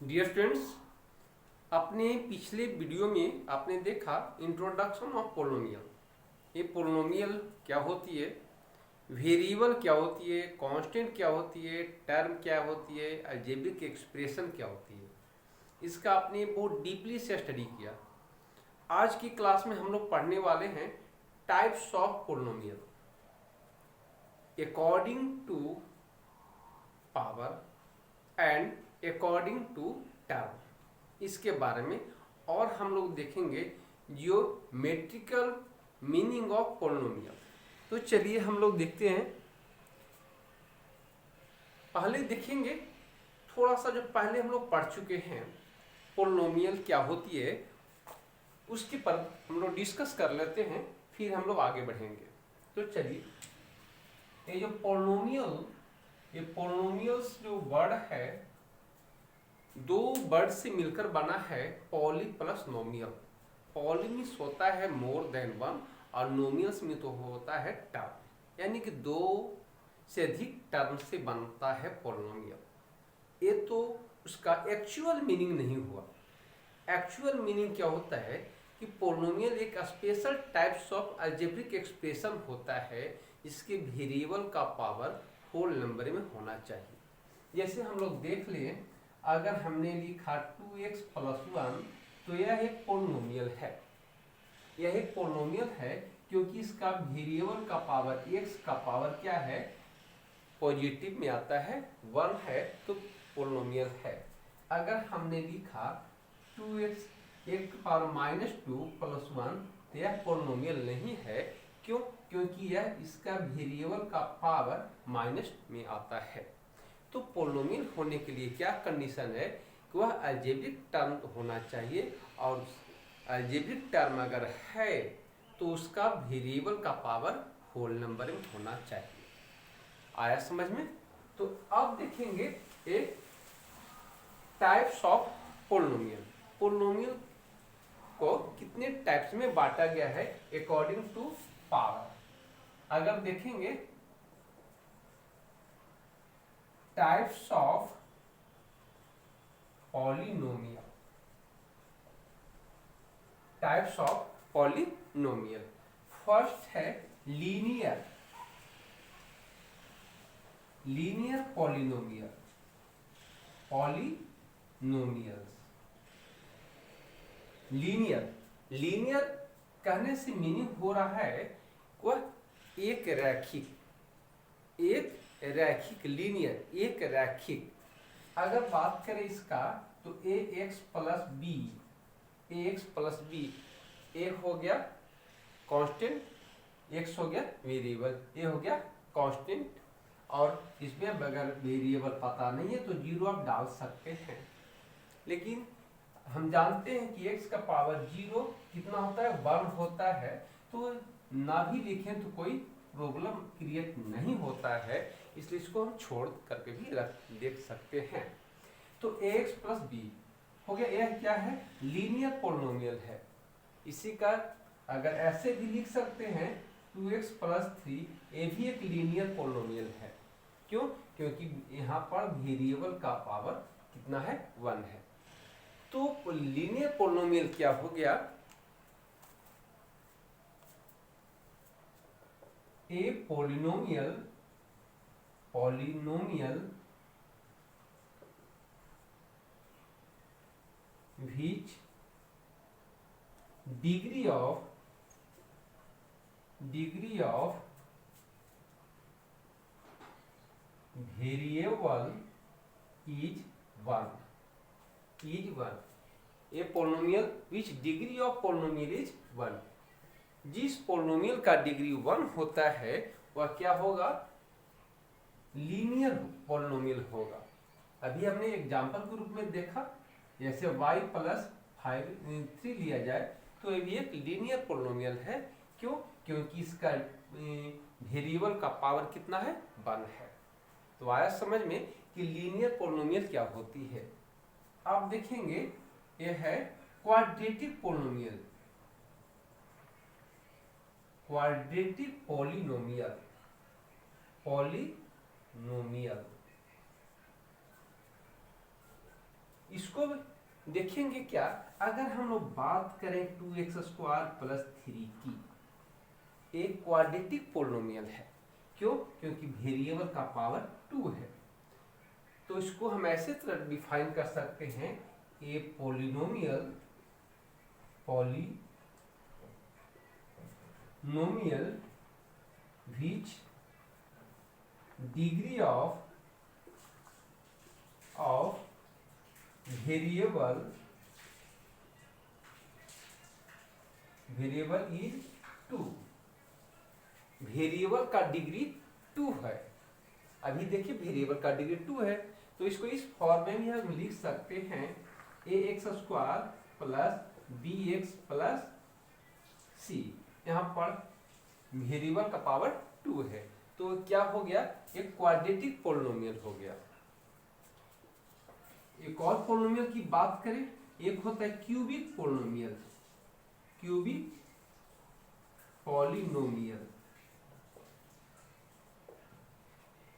Dear students, अपने पिछले video में आपने देखा इंट्रोडक्शन ऑफ पोलिनोमियल। ये पोलिनोमियल क्या होती है, वेरिएबल क्या होती है, कांस्टेंट क्या होती है, टर्म क्या होती है, अलजेब्रिक एक्सप्रेशन क्या होती है, इसका आपने बहुत डीपली से स्टडी किया। आज की क्लास में हम लोग पढ़ने वाले हैं types of polynomial according to power and according to term, इसके बारे में। और हम लोग देखेंगे जियोमेट्रिकल मीनिंग ऑफ पोलिनोमियल। तो चलिए हम लोग देखते हैं। पहले देखेंगे थोड़ा सा, जो पहले हम लोग पढ़ चुके हैं पोलिनोमियल क्या होती है, उसके पर हम लोग डिस्कस कर लेते हैं, फिर हम लोग आगे बढ़ेंगे। तो चलिए, ये जो पोलिनोमियल, ये पोलिनोमियल्स जो वर्ड है, दो वर्ड से मिलकर बना है, पॉली प्लस नोमियल। पॉली मीन्स होता है मोर देन वन, और नोमियल्स में तो होता है टर्म, यानी कि दो से अधिक टर्म से बनता है पोलिनोमियल। ये तो उसका एक्चुअल मीनिंग नहीं हुआ। एक्चुअल मीनिंग क्या होता है कि पोलिनोमियल एक special types of algebraic expression होता है, इसके वेरिएबल का पावर होल नंबर में होना चाहिए। जैसे हम लोग देख लिए, अगर हमने लिखा 2x + 1, तो यह एक पोलिनोमियल है। यह एक पोलिनोमियल है क्योंकि इसका वेरिएबल का पावर, x का पावर क्या है, पॉजिटिव में आता है, 1 है, तो पोलिनोमियल है। अगर हमने लिखा 2x (-2) + 1, तो यह पोलिनोमियल नहीं है। क्यों? क्योंकि यह इसका वेरिएबल का पावर माइनस में आता है। तो पोलिनोमियल होने के लिए क्या कंडीशन है कि वह अलजेब्रिक टर्म होना चाहिए, और अलजेब्रिक टर्म अगर है तो उसका वेरिएबल का पावर होल नंबर में होना चाहिए। आया समझ में? तो अब देखेंगे एक टाइप्स ऑफ पोलिनोमियल। पोलिनोमियल को कितने टाइप्स में बांटा गया है अकॉर्डिंग टू पावर। अगर देखेंगे types of polynomial, types of polynomial, first है लीनियर पॉलिनोमियल। पॉलिनोमियल्स लीनियर कहने से मीनिंग हो रहा है वह एक रैखिक लीनियर, एक रैखिक। अगर बात करें इसका, तो ax + b, a हो गया कांस्टेंट, x हो गया वेरिएबल, a हो गया कांस्टेंट, और इसमें अगर वेरिएबल पता नहीं है तो 0 आप डाल सकते हैं। लेकिन हम जानते हैं कि x का पावर 0 कितना होता है, 1 होता है, तो ना भी लिखें तो कोई प्रॉब्लम क्रिएट नहीं होता है, इसलिए इसको हम छोड़ करके भी देख सकते हैं। तो ax + b हो गया। यह क्या है, लीनियर पोलिनोमियल है। इसी का अगर ऐसे भी लिख सकते हैं 2x + 3, ये भी एक लीनियर पोलिनोमियल है। क्यों? क्योंकि यहाँ पर वेरिएबल का पावर कितना है, 1 है। तो लीनियर पोलिनोमियल क्या हो गया, a polynomial which degree of variable is 1। A polynomial which degree of polynomial is 1। जिस पोलिनोमियल का डिग्री 1 होता है वह क्या होगा, लीनियर पोलिनोमियल होगा। अभी हमने एग्जांपल के रूप में देखा, जैसे y + 3 लिया जाए तो ये भी एक लीनियर पोलिनोमियल है। क्यों? क्योंकि इसका वेरिएबल का पावर कितना है, 1 है। तो आया समझ में कि लीनियर पोलिनोमियल क्या होती है। आप देखेंगे यह है क्वाड्रेटिक पोलिनोमियल, क्वाड्रेटिक पोलिनोमियल। इसको इसको देखेंगे क्या, अगर हम लोग बात करें 2x² प्लस 3 की, एक क्वाड्रेटिक पोलिनोमियल है। क्यों? क्योंकि वेरिएबल का पावर 2 है। तो इसको हम ऐसे तरह डिफाइन कर सकते हैं, a polynomial which degree of variable is 2। Variable का डिग्री 2 है। अभी देखिए वेरिएबल का डिग्री 2 है, तो इसको इस फॉर्म में भी हम लिख सकते हैं, ax² plus bx plus c। यहाँ पर वेरिएबल का पावर 2 है, तो क्या हो गया, एक क्वाड्रेटिक पोलिनोमियल हो गया। एक और पोलिनोमियल की बात करें, एक होता है cubic polynomial. Cubic polynomial,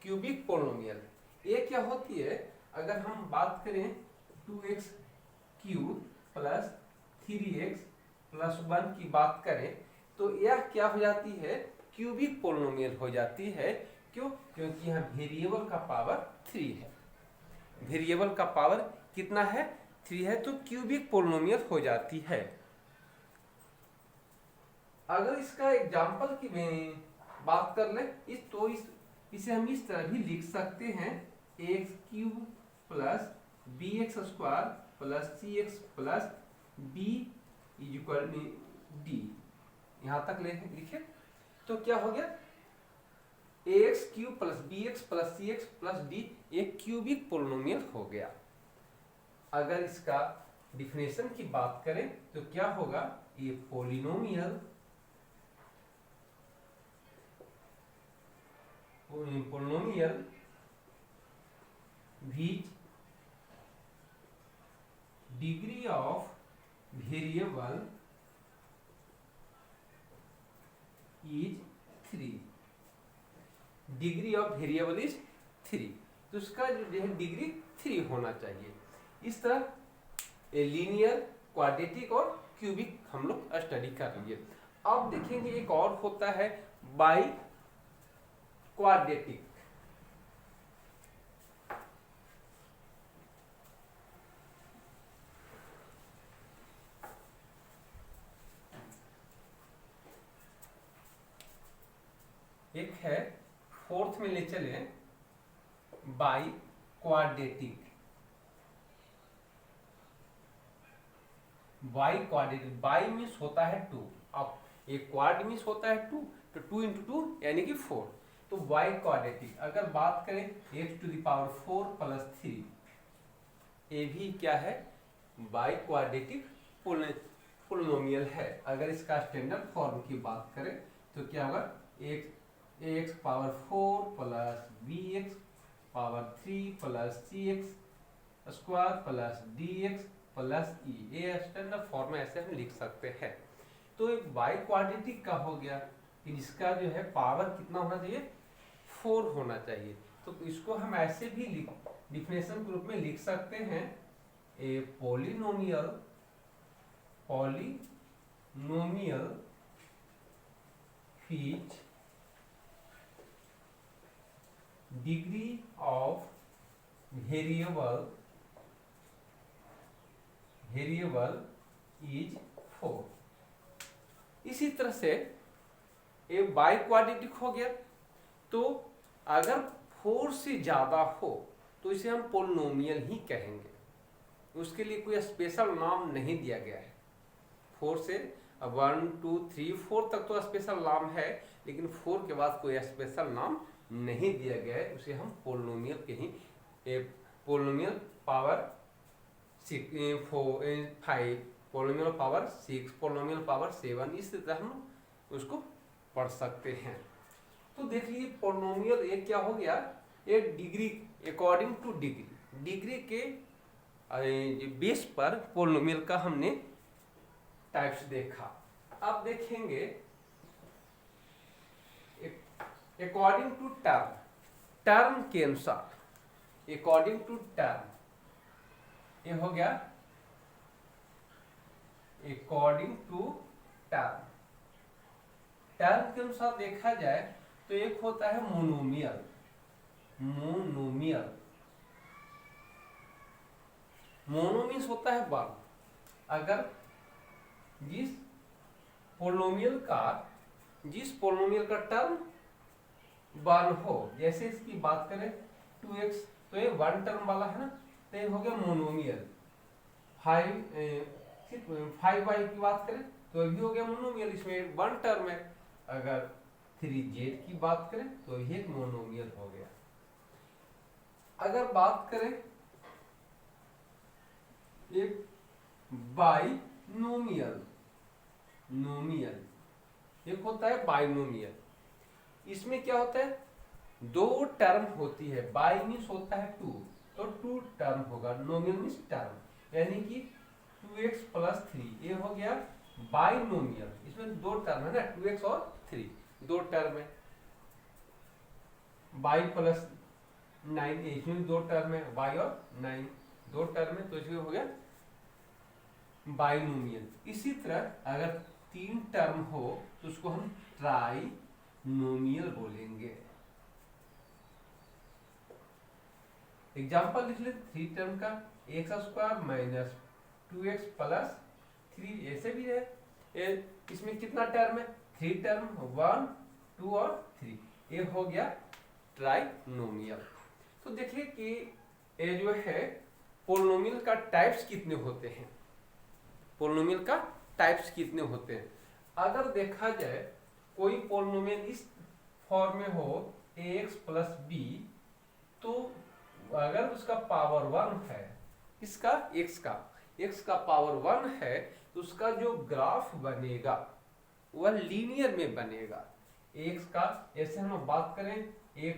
cubic polynomial ये क्या होती है, अगर हम बात करें 2x³ प्लस 3x प्लस 1 की बात करें, तो यह क्या हो जाती है, क्यूबिक पोलिनोमियल हो जाती है। क्यों? क्योंकि यहाँ वेरिएबल का पावर 3 है। वेरिएबल का पावर कितना है, 3 है, तो क्यूबिक पोलिनोमियल हो जाती है। अगर इसका एग्जाम्पल की बात कर ले, इसे हम इस तरह भी लिख सकते हैं, ax³ plus bx² plus cx plus b equal d। यहां तक लिखे तो क्या हो गया, ax³ plus bx plus cx plus d एक क्यूबिक पोलिनोमियल हो गया। अगर इसका डिफिनेशन की बात करें तो क्या होगा, ये polynomial which degree of variable is 3। Degree of variable is 3, तो उसका जो है डिग्री 3 होना चाहिए। इस तरह लीनियर, क्वाड्रेटिक और क्यूबिक हम लोग स्टडी कर लिए। अब देखेंगे एक और होता है बाई क्वाड्रेटिक। एक है, फोर्थ में ले चले by quadratic. By quadratic, by means होता है 2, अब एक क्वाड मीन्स होता है 2, तो 2 × 2 यानी कि 4। तो बाई क्वाड्रेटिक अगर बात करें x⁴ प्लस 3, ये भी क्या है, बाई क्वाड्रेटिक पोलिनोमियल है। अगर इसका स्टैंडर्ड फॉर्म की बात करें तो क्या होगा, ax⁴ plus bx⁴ plus cx² plus dx plus e। ये स्टैंडर्ड फॉर्म में ऐसे हम लिख सकते हैं। तो एक बाई क्वाड्रेटिक का हो गया कि जिसका जो है पावर कितना होना चाहिए, 4 होना चाहिए। तो इसको हम ऐसे भी डिफिनेशन के रूप में लिख सकते हैं, a polynomial which degree of variable is 4। इसी तरह से ये बाई क्वाड्रेटिक हो गया। तो अगर 4 से ज्यादा हो तो इसे हम पोलिनोमियल ही कहेंगे, उसके लिए कोई स्पेशल नाम नहीं दिया गया है। 4 से 1 2 3 4 तक तो स्पेशल नाम है, लेकिन 4 के बाद कोई स्पेशल नाम नहीं दिया गया है। उसे हम पोलिनोमियल के ही, polynomial power 5, polynomial power 6, polynomial power 7, इस तरह हम उसको पढ़ सकते हैं। तो देख लीजिए पोलिनोमियल एक क्या हो गया, एक डिग्री अकॉर्डिंग टू डिग्री के बेस पर पोलिनोमियल का हमने टाइप्स देखा। अब देखेंगे अकॉर्डिंग टू टर्म के अनुसार, अकॉर्डिंग टू टर्म ये हो गया अकॉर्डिंग टू टर्म। टर्म के अनुसार देखा जाए तो एक होता है मोनोमियल। मोनोमियल मोनोमीन्स होता है वन। अगर जिस पोलिनोमियल का टर्म वन हो, जैसे इसकी बात करें 2x, तो ये वन टर्म वाला है ना, तो ये हो गया मोनोमियल। 5y की बात करें तो ये भी हो गया मोनोमियल, इसमें वन टर्म है। अगर 3z की बात करें तो ये एक मोनोमियल हो गया। अगर बात करें एक बाइनोमियल, एक होता है बाइनोमियल। इसमें क्या होता है, दो टर्म होती है। बाई मीन्स होता है टू, तो टू टर्म होगा। नोमियल मीन्स टर्म, यानी कि 2x प्लस 3, ये हो गया बाइनोमियल। इसमें दो टर्म है ना, 2x और 3 दो टर्म है। बाई प्लस 9, इसमें दो टर्म है, बाई और 9 दो टर्म है, तो इसमें हो गया बाइनोमियल। इसी तरह अगर 3 टर्म हो तो उसको हम ट्राइनोमियल बोलेंगे। एग्जाम्पल लिख ले 3 टर्म का, x² माइनस 2x प्लस 3, ऐसे भी है। इसमें कितना टर्म है, 3 टर्म, 1 2 और 3, ये हो गया ट्राइनोमियल। तो देखिए कि ये जो है पोलिनोमियल का टाइप्स कितने होते हैं। पोलिनोमियल का टाइप्स कितने होते हैं, अगर देखा जाए कोई पोलिनोमियल इस फॉर्म में हो ax प्लस बी, तो अगर उसका पावर 1 है, इसका x का पावर 1 है, तो उसका जो ग्राफ बनेगा वह लीनियर में बनेगा। x का, ऐसे हम बात करें x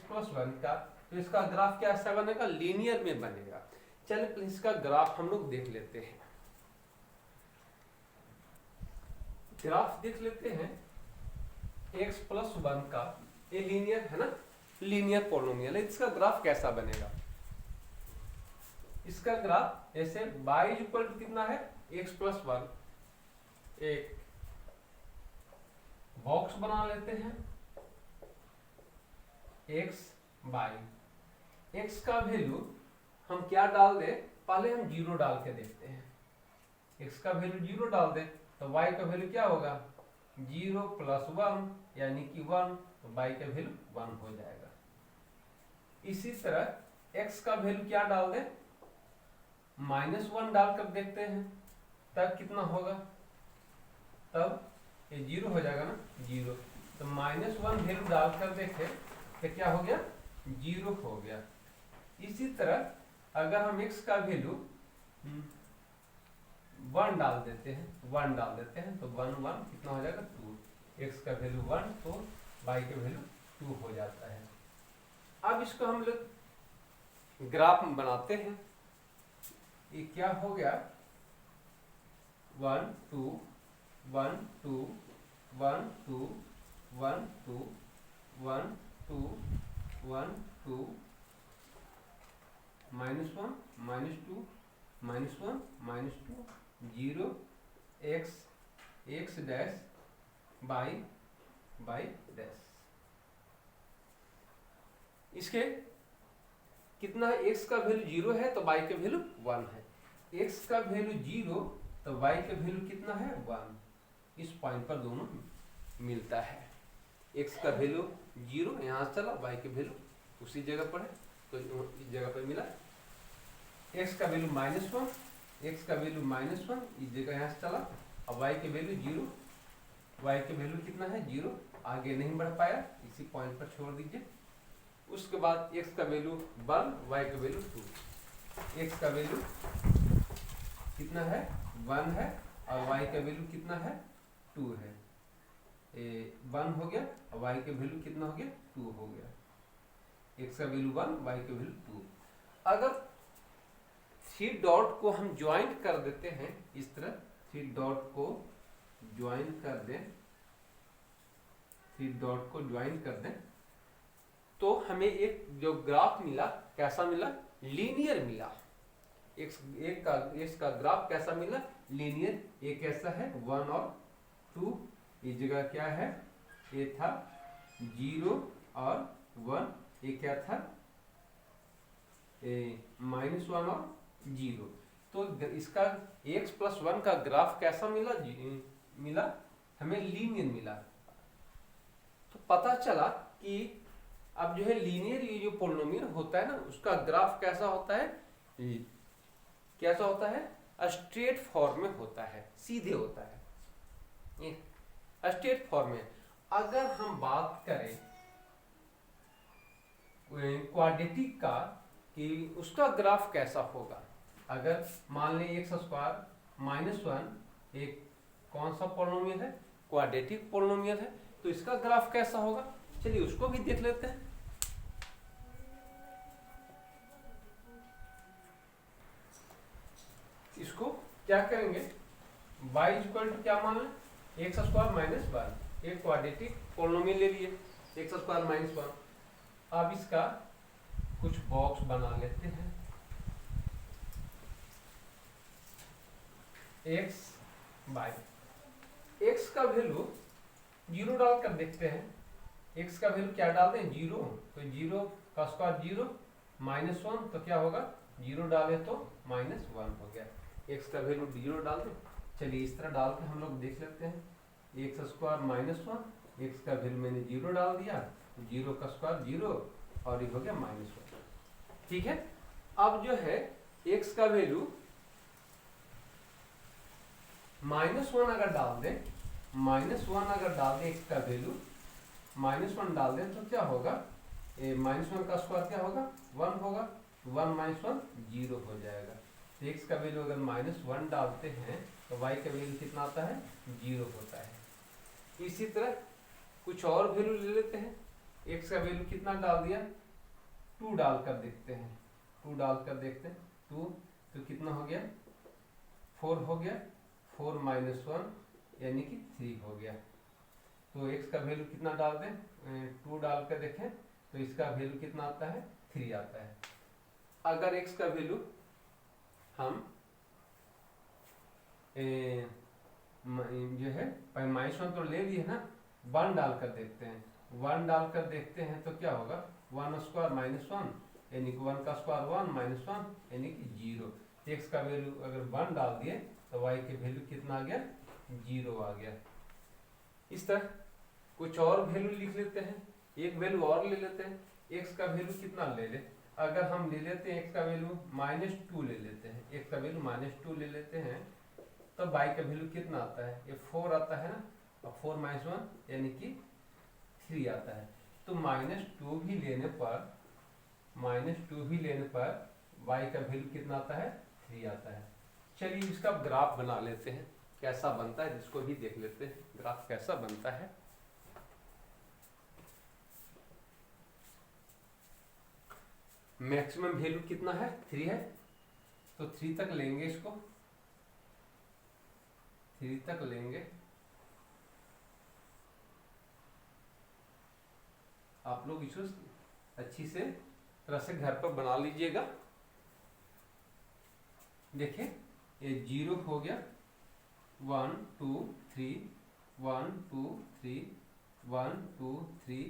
प्लस 1 का, तो इसका ग्राफ क्या ऐसा बनेगा, लीनियर में बनेगा। चलिए इसका ग्राफ हम लोग देख लेते हैं। ग्राफ देख लेते हैं x प्लस 1 का, ये लीनियर है ना, लीनियर पोलिनोमियल है। इसका ग्राफ कैसा बनेगा, इसका ग्राफ ऐसे y इक्वल टू कितना है, x प्लस 1, एक बॉक्स बना लेते हैं, x बाई x का वैल्यू हम क्या डाल दें, पहले हम 0 डाल के देखते हैं। x का वैल्यू 0 डाल दें तो y का वैल्यू क्या होगा, 0 प्लस 1 यानी कि 1, तो y का वैल्यू 1 हो जाएगा। इसी तरह x का वैल्यू क्या डाल दें, -1 डालकर देखते हैं, तब कितना होगा, तब ये 0 हो जाएगा ना, 0। तो -1 वैल्यू डालकर देखें तो क्या हो गया, 0 हो गया। इसी तरह अगर हम x का वैल्यू 1 डाल देते हैं, तो 1 कितना हो जाएगा, 2। x का वैल्यू 1 तो y का वैल्यू 2 हो जाता है। अब इसको हम लोग ग्राफ में बनाते हैं। ये क्या हो गया, 1 2 1 2 1 2 1 2 1 2 1 2 -1 -2 -1 -2 0 x डैश बाई डैश। इसके कितना है, x का वैल्यू 0 है तो y का वैल्यू 1 है। x का वैल्यू 0 तो y का वैल्यू कितना है, 1। इस पॉइंट पर दोनों मिलता है। x का वैल्यू 0 यहाँ चला, y का वैल्यू उसी जगह पर है, तो इस जगह पर मिला। x का वैल्यू -1, x का वैल्यू -1 इस जगह यहाँ से चला, अब y के वैल्यू 0, y के वैल्यू कितना है, 0, आगे नहीं बढ़ पाया, इसी पॉइंट पर छोड़ दीजिए। उसके बाद x का वैल्यू 1, y का वैल्यू 2। x का वैल्यू कितना है, 1 है, और y का वैल्यू कितना है, 2 है। 1 हो गया और y का वैल्यू कितना हो गया, 2 हो गया। x का वैल्यू 1, y का वैल्यू 2। अगर 3 डॉट को हम ज्वाइंट कर देते हैं, इस तरह 3 डॉट को ज्वाइन कर दें, 3 डॉट को ज्वाइन कर दें, तो हमें एक जो ग्राफ मिला, कैसा मिला, लीनियर मिला। एक्स का ग्राफ कैसा मिला, लीनियर। ये कैसा है, 1 और 2, इस जगह क्या है, ये था 0 और 1, ये क्या था, -1 और 0। तो इसका x + 1 का ग्राफ कैसा मिला हमें, लीनियर मिला। तो पता चला कि अब जो है लीनियर ये जो पोलिनोमियल होता है ना, उसका ग्राफ कैसा होता है, कैसा होता है, स्ट्रेट फॉर्म में होता है, सीधे होता है, ये स्ट्रेट फॉर्म में। अगर हम बात करें क्वाड्रेटिक का कि उसका ग्राफ कैसा होगा, अगर मान लें x² -1 एक कौन सा पोलिनोमियल है, क्वाड्रेटिक पोलिनोमियल है, तो इसका ग्राफ कैसा होगा, चलिए उसको भी देख लेते हैं। इसको क्या करेंगे, y = क्या मान लें, x² -1, एक क्वाड्रेटिक पोलिनोमियल ले लिए, x² -1। अब इसका कुछ बॉक्स बना लेते हैं, x का वैल्यू 0 डालकर देखते हैं, x का वैल्यू क्या डालते हैं, 0, तो 0 का स्क्वायर 0, -1 तो क्या होगा, 0 डाले तो -1 हो गया। x का वैल्यू 0 डाल दें, चलिए इस तरह डाल के हम लोग देख लेते हैं, x² -1, x का वैल्यू मैंने 0 डाल दिया, 0 का स्क्वायर 0 और ये हो गया -1, ठीक है। अब जो है x का वैल्यू -1 अगर डाल दें, -1 अगर डाल दें, x का वैल्यू -1 डाल दें तो क्या होगा, -1 का स्क्वायर क्या होगा, 1 होगा, 1 - 1 0 हो जाएगा। तो x का वैल्यू अगर -1 डालते हैं तो y का वैल्यू कितना आता है, 0 होता है। इसी तरह कुछ और वैल्यू ले लेते हैं, x का वैल्यू कितना डाल दिया, 2 डालकर देखते हैं, 2 डालकर देखते हैं, 2 तो कितना हो गया, 4 हो गया, 4 - 1 यानी कि 3 हो गया। तो x का वैल्यू कितना डाल दें, 2 डालकर देखें तो इसका वैल्यू कितना आता है, 3 आता है। अगर x का वैल्यू हम जो है -1 तो ले लिए ना, 1 डालकर देखते हैं, 1 डालकर देखते हैं तो क्या होगा, 1² -1 यानी कि 1 का स्क्वायर 1 -1 यानी कि 0। x का वैल्यू अगर 1 डाल दिए तो y के वैल्यू कितना आ गया, 0 आ गया। इस तरह कुछ और वैल्यू लिख लेते हैं, एक वैल्यू और ले लेते हैं, x का वैल्यू कितना ले ले, अगर हम ले लेते हैं x का वैल्यू -2 ले लेते हैं, x का वैल्यू -2 ले लेते हैं तो y का वैल्यू कितना आता है, ये 4 आता है ना, और 4 - 1 यानी कि 3 आता है। तो -2 भी लेने पर y का वैल्यू कितना आता है, 3 आता है। चलिए इसका ग्राफ बना लेते हैं, कैसा बनता है जिसको भी देख लेते हैं ग्राफ कैसा बनता है। मैक्सिमम वैल्यू कितना है, 3 है, तो 3 तक लेंगे, इसको 3 तक लेंगे। आप लोग इसको अच्छी से तरह से घर पर बना लीजिएगा। देखिए ये 0 हो गया, 1 2 3 1 2 3 1 2 3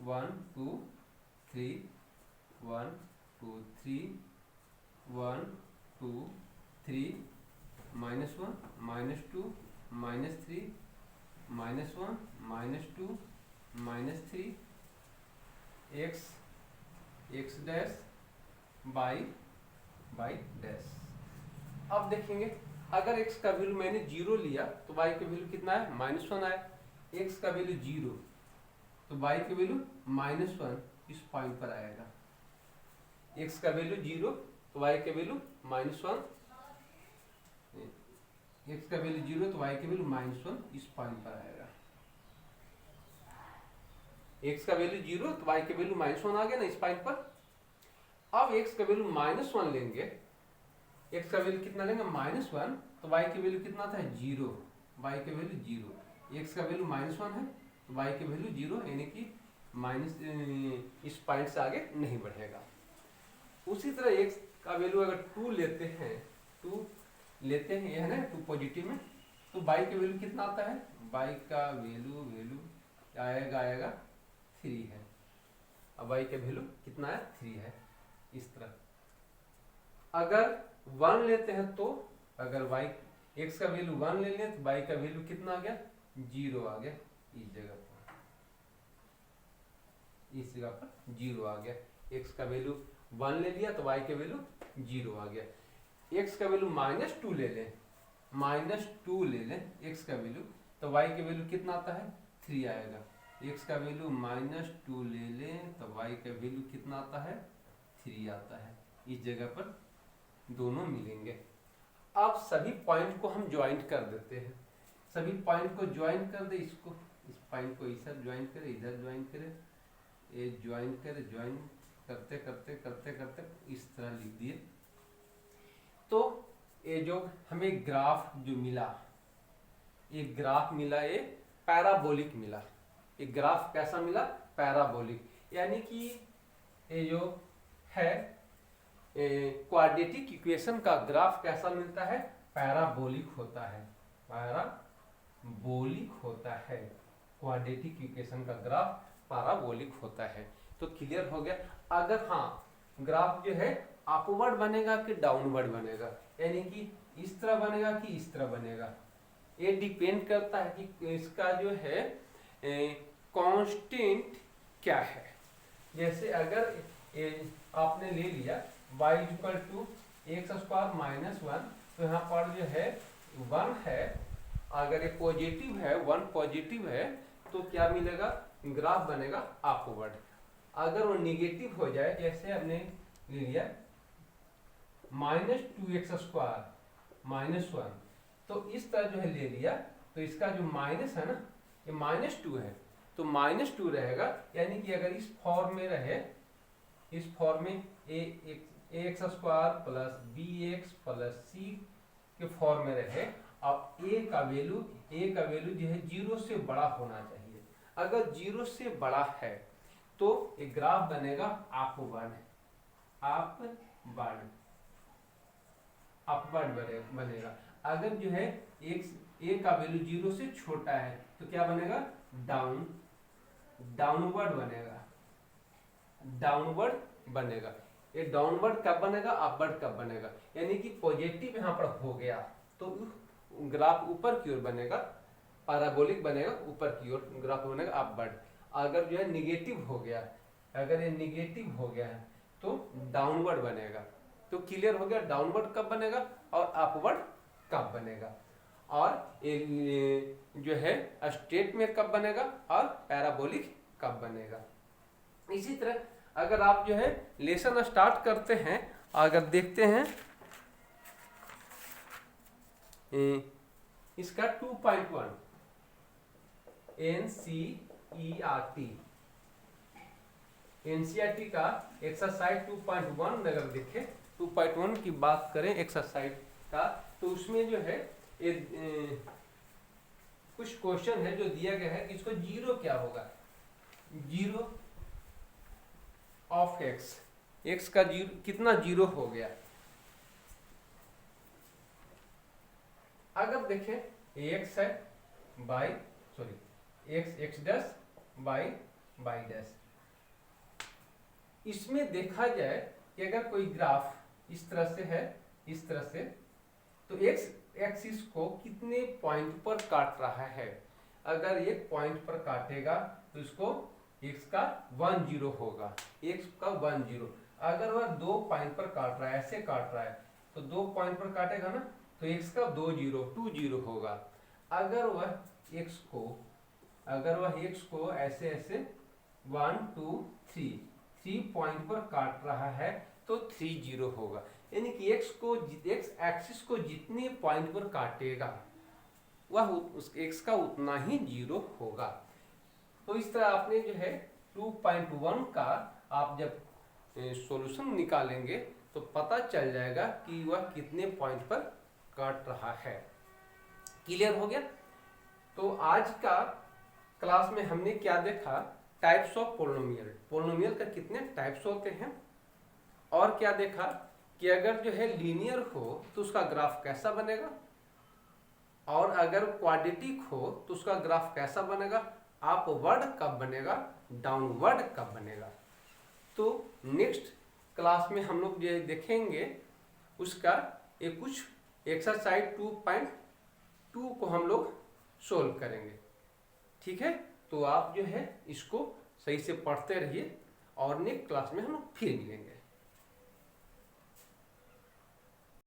1 2 3 1 2 3 1 2 3 -1 -2 -3 -1 -2 -3 x डैश y डैश। अब देखेंगे अगर x का वैल्यू मैंने 0 लिया तो y का वैल्यू कितना है, -1 आया। x का वैल्यू 0 तो y का वैल्यू -1 इस पॉइंट पर आएगा। x का वैल्यू 0 तो y का वैल्यू -1, x का वैल्यू 0 तो y का वैल्यू -1 इस पॉइंट पर आएगा। x का वैल्यू 0 तो y का वैल्यू -1 आ गया ना इस पॉइंट पर। अब x का वैल्यू -1 लेंगे, x का वैल्यू कितना लेंगे, -1, तो y की वैल्यू कितना था, 0, y की वैल्यू 0। x का वैल्यू -1 है तो y की वैल्यू 0 यानी कि इस पॉइंट से आगे नहीं बढ़ेगा। उसी तरह x का वैल्यू अगर 2 लेते हैं, 2 लेते हैं, ये है ना 2 पॉजिटिव में, तो y का वैल्यू कितना आता है, y का वैल्यू आएगा 3 है। अब y का वैल्यू कितना है, 3 है। इस तरह अगर 1 लेते हैं तो अगर y x का वैल्यू 1 ले लें तो y का वैल्यू कितना आ गया, 0 आ गया। इस जगह पर 0 आ गया। x का वैल्यू 1 ले लिया तो y का वैल्यू 0 आ गया। x का वैल्यू -2 ले लें, -2 ले लें x का वैल्यू, तो y का वैल्यू कितना आता है, 3 आएगा। x का वैल्यू -2 ले लें तो y का वैल्यू कितना आता है, 3 आता है। इस जगह पर दोनों मिलेंगे। अब सभी पॉइंट को हम ज्वाइंट कर देते हैं। सभी पॉइंट को ज्वाइंट कर दे, इसको इस पॉइंट को इधर ज्वाइंट करे, इधर ज्वाइंट करे, ये ज्वाइंट करे, ज्वाइंट करते करते करते करते इस तरह लिख दिए। तो ये जो हमें ग्राफ जो मिला, ये ग्राफ मिला, ये पैराबोलिक मिला। ये ग्राफ कैसा मिला, पैराबोलिक, यानी कि ये जो है क्वाड्रेटिक इक्वेशन का ग्राफ कैसा मिलता है, पैराबोलिक होता है। पैराबोलिक होता है, क्वाड्रेटिक इक्वेशन का ग्राफ पैराबोलिक होता है। तो क्लियर हो गया। अगर हाँ ग्राफ जो है अपवर्ड बनेगा कि डाउनवर्ड बनेगा, यानी कि इस तरह बनेगा कि इस तरह बनेगा, ये डिपेंड करता है कि इसका जो है कांस्टेंट क्या है। जैसे अगर आपने ले लिया y = x² -1, तो यहाँ पर जो है 1 है, अगर ये पॉजिटिव है, 1 पॉजिटिव है, तो क्या मिलेगा, ग्राफ बनेगा अपवर्ड। अगर वो निगेटिव हो जाए, जैसे हमने ले लिया -2x² -1, तो इस तरह जो है ले लिया, तो इसका जो माइनस है ना, ये -2 है, तो -2 रहेगा। यानी कि अगर इस फॉर्म में रहे, इस फॉर्म में ax² + bx + c के फॉर्म में रहे, अब a का वैल्यू जो है 0 से बड़ा होना चाहिए। अगर 0 से बड़ा है तो ये ग्राफ बनेगा अपवर्ड बनेगा। अगर जो है a का वैल्यू 0 से छोटा है तो क्या बनेगा, डाउनवर्ड बनेगा। ये डाउनवर्ड कब बनेगा, अपवर्ड कब बनेगा, यानी कि पॉजिटिव यहाँ पर हो गया तो ग्राफ ऊपर की ओर बनेगा, पैराबोलिक बनेगा, ऊपर की ओर ग्राफ बनेगा अपवर्ड। अगर जो है निगेटिव हो गया, अगर ये निगेटिव हो गया है तो डाउनवर्ड बनेगा। तो क्लियर हो गया डाउनवर्ड कब बनेगा और अपवर्ड कब बनेगा, और ये जो है स्ट्रेट में कब बनेगा और पैराबोलिक कब बनेगा। इसी तरह अगर आप जो है लेसन स्टार्ट करते हैं, अगर देखते हैं इसका 2.1 NCERT का एक्सरसाइज 2.1 अगर देखें, 2.1 की बात करें एक्सरसाइज का, तो उसमें जो है कुछ क्वेश्चन है जो दिया गया है कि इसको 0 क्या होगा, 0 ऑफ x का 0 कितना 0 हो गया। अगर देखें x है x डैश y डैश, इसमें देखा जाए कि अगर कोई ग्राफ इस तरह से है, इस तरह से, तो x एक्सिस को कितने पॉइंट पर काट रहा है। अगर एक पॉइंट पर काटेगा तो इसको x का 1 0 होगा, x का 1 0। अगर वह 2 पॉइंट पर काट रहा है, ऐसे काट रहा है, तो 2 पॉइंट पर काटेगा ना, तो x का 2 0 होगा। अगर वह x को ऐसे ऐसे 1 2 3 पॉइंट पर काट रहा है तो 3 0 होगा। यानी कि x एक्सिस को जितने पॉइंट पर काटेगा वह उस x का उतना ही 0 होगा। तो इस तरह आपने जो है 2.1 का आप जब सॉल्यूशन निकालेंगे तो पता चल जाएगा कि वह कितने पॉइंट पर काट रहा है। क्लियर हो गया। तो आज का क्लास में हमने क्या देखा, टाइप्स ऑफ पोलिनोमियल, पोलिनोमियल का कितने टाइप्स होते हैं, और क्या देखा कि अगर जो है लीनियर हो तो उसका ग्राफ कैसा बनेगा, और अगर क्वाड्रेटिक हो तो उसका ग्राफ कैसा बनेगा, अपवर्ड कब बनेगा, डाउनवर्ड कब बनेगा। तो नेक्स्ट क्लास में हम लोग ये देखेंगे उसका एक कुछ एक्सरसाइज 2.2 को हम लोग सोल्व करेंगे। ठीक है, तो आप जो है इसको सही से पढ़ते रहिए और नेक्स्ट क्लास में हम लोग फिर मिलेंगे।